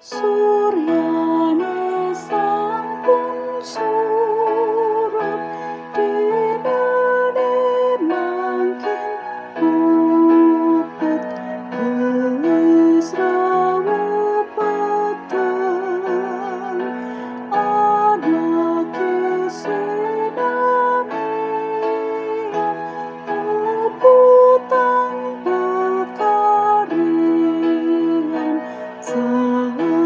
Suryane sampun surup dinane mangkin mupet wis rawuh peteng ana kesenamian uputan pekarian saliang tusana.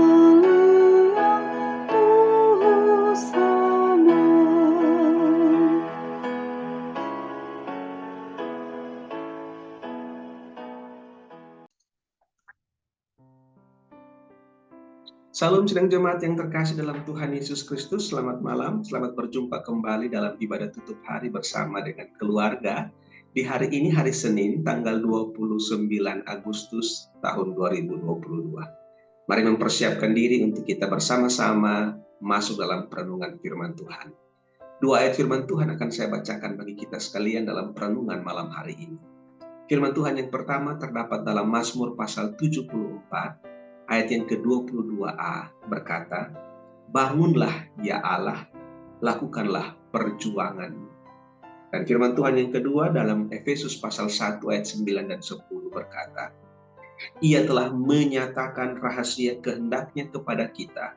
Salam sidang jemaat yang terkasih dalam Tuhan Yesus Kristus. Selamat malam, selamat berjumpa kembali dalam ibadah tutup hari bersama dengan keluarga. Di hari ini, hari Senin, tanggal 29 Agustus tahun 2022. Mari mempersiapkan diri untuk kita bersama-sama masuk dalam perenungan firman Tuhan. Dua ayat firman Tuhan akan saya bacakan bagi kita sekalian dalam perenungan malam hari ini. Firman Tuhan yang pertama terdapat dalam Mazmur pasal 74, ayat yang ke-22a berkata, "Bangunlah ya Allah, lakukanlah perjuanganmu." Dan firman Tuhan yang kedua dalam Efesus pasal 1 ayat 9 dan 10 berkata, "Ia telah menyatakan rahasia kehendaknya kepada kita,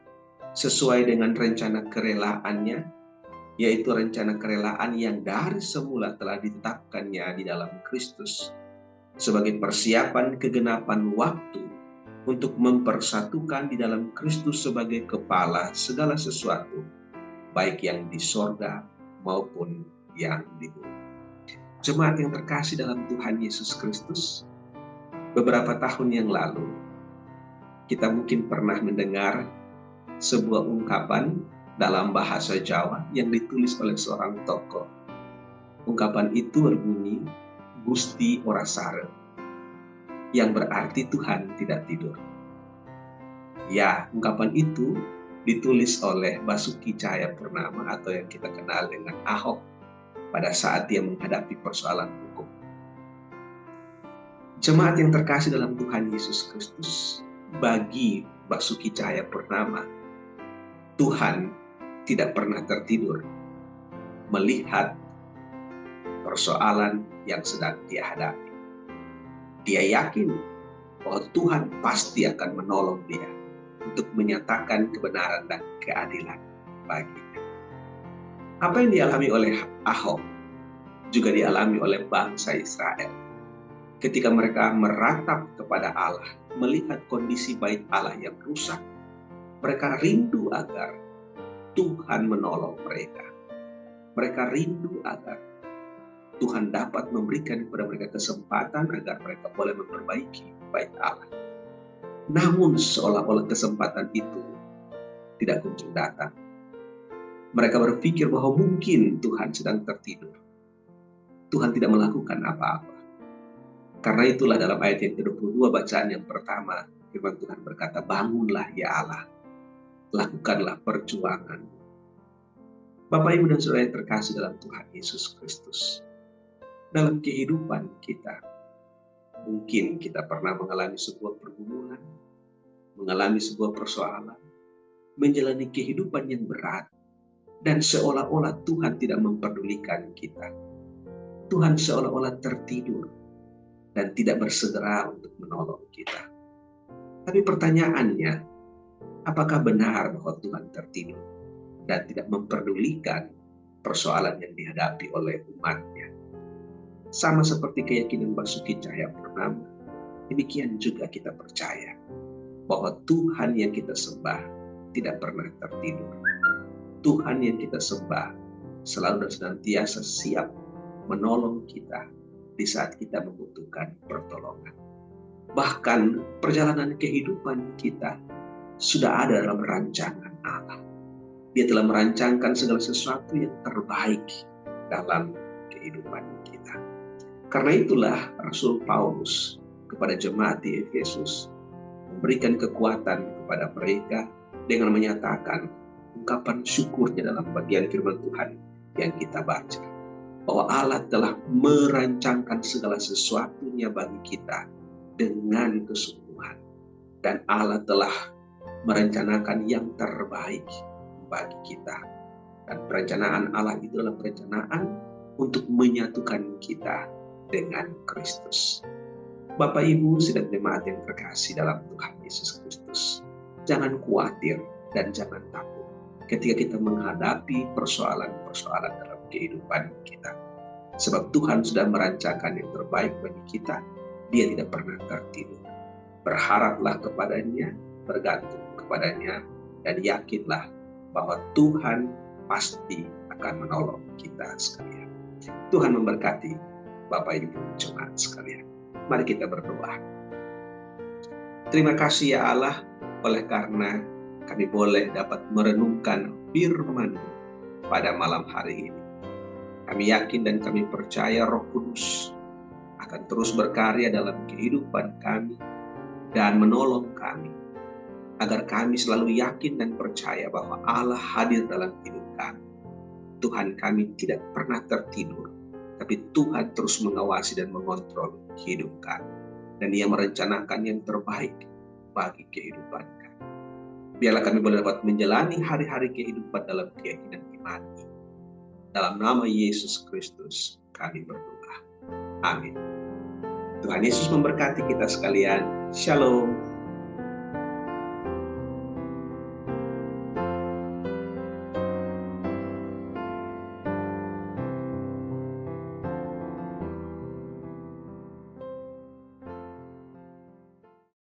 sesuai dengan rencana kerelaannya, yaitu rencana kerelaan yang dari semula telah ditetapkannya di dalam Kristus, sebagai persiapan kegenapan waktu, untuk mempersatukan di dalam Kristus sebagai kepala segala sesuatu, baik yang di sorga maupun yang di bumi." Jemaat yang terkasih dalam Tuhan Yesus Kristus, beberapa tahun yang lalu, kita mungkin pernah mendengar sebuah ungkapan dalam bahasa Jawa yang ditulis oleh seorang tokoh. Ungkapan itu berbunyi, "Gusti ora sare," yang berarti Tuhan tidak tidur. Ya, ungkapan itu ditulis oleh Basuki Cahayapurnama atau yang kita kenal dengan Ahok pada saat dia menghadapi persoalan hukum. Jemaat yang terkasih dalam Tuhan Yesus Kristus, bagi Basuki Cahayapurnama, Tuhan tidak pernah tertidur melihat persoalan yang sedang dia hadapi. Dia yakin bahwa Tuhan pasti akan menolong dia untuk menyatakan kebenaran dan keadilan baginya. Apa yang dialami oleh Ahok juga dialami oleh bangsa Israel. Ketika mereka meratap kepada Allah, melihat kondisi bait Allah yang rusak, mereka rindu agar Tuhan menolong mereka. Mereka rindu agar Tuhan dapat memberikan kepada mereka kesempatan agar mereka boleh memperbaiki bait Allah. Namun seolah-olah kesempatan itu tidak kunjung datang. Mereka berpikir bahwa mungkin Tuhan sedang tertidur. Tuhan tidak melakukan apa-apa. Karena itulah dalam ayat yang ke-22 bacaan yang pertama, firman Tuhan berkata, "Bangunlah ya Allah, lakukanlah perjuangan." Bapak, Ibu, dan Saudara yang terkasih dalam Tuhan Yesus Kristus, dalam kehidupan kita, mungkin kita pernah mengalami sebuah pergumulan, mengalami sebuah persoalan, menjalani kehidupan yang berat, dan seolah-olah Tuhan tidak memperdulikan kita. Tuhan seolah-olah tertidur dan tidak bersegera untuk menolong kita. Tapi pertanyaannya, apakah benar bahwa Tuhan tertidur dan tidak memperdulikan persoalan yang dihadapi oleh umatnya? Sama seperti keyakinan Basuki Cahayapurnama, demikian juga kita percaya bahwa Tuhan yang kita sembah tidak pernah tertidur. Tuhan yang kita sembah selalu dan senantiasa siap menolong kita di saat kita membutuhkan pertolongan. Bahkan perjalanan kehidupan kita sudah ada dalam rancangan Allah. Dia telah merancangkan segala sesuatu yang terbaik dalam kehidupan kita. Karena itulah Rasul Paulus kepada jemaat di Efesus memberikan kekuatan kepada mereka dengan menyatakan ungkapan syukurnya dalam bagian firman Tuhan yang kita baca. Bahwa Allah telah merancangkan segala sesuatunya bagi kita dengan kesungguhan. Dan Allah telah merencanakan yang terbaik bagi kita. Dan perencanaan Allah itu adalah perencanaan untuk menyatukan kita dengan Kristus. Bapak Ibu sedang jemaat yang terkasih dalam Tuhan Yesus Kristus, jangan khawatir dan jangan takut ketika kita menghadapi persoalan-persoalan dalam kehidupan kita. Sebab Tuhan sudah merancangkan yang terbaik bagi kita. Dia tidak pernah tertidur. Berharaplah kepadanya, bergantung kepadanya, dan yakinlah bahwa Tuhan pasti akan menolong kita sekalian. Tuhan memberkati Bapak Ibu jemaat sekalian. Mari kita berdoa. Terima kasih ya Allah, oleh karena kami boleh dapat merenungkan firman pada malam hari ini. Kami yakin dan kami percaya Roh Kudus akan terus berkarya dalam kehidupan kami dan menolong kami, agar kami selalu yakin dan percaya bahwa Allah hadir dalam hidup kami. Tuhan kami tidak pernah tertidur, tapi Tuhan terus mengawasi dan mengontrol hidup kami. Dan Dia merencanakan yang terbaik bagi kehidupan kami. Biarlah kami boleh dapat menjalani hari-hari kehidupan dalam keyakinan iman. Dalam nama Yesus Kristus kami berdoa. Amin. Tuhan Yesus memberkati kita sekalian. Shalom.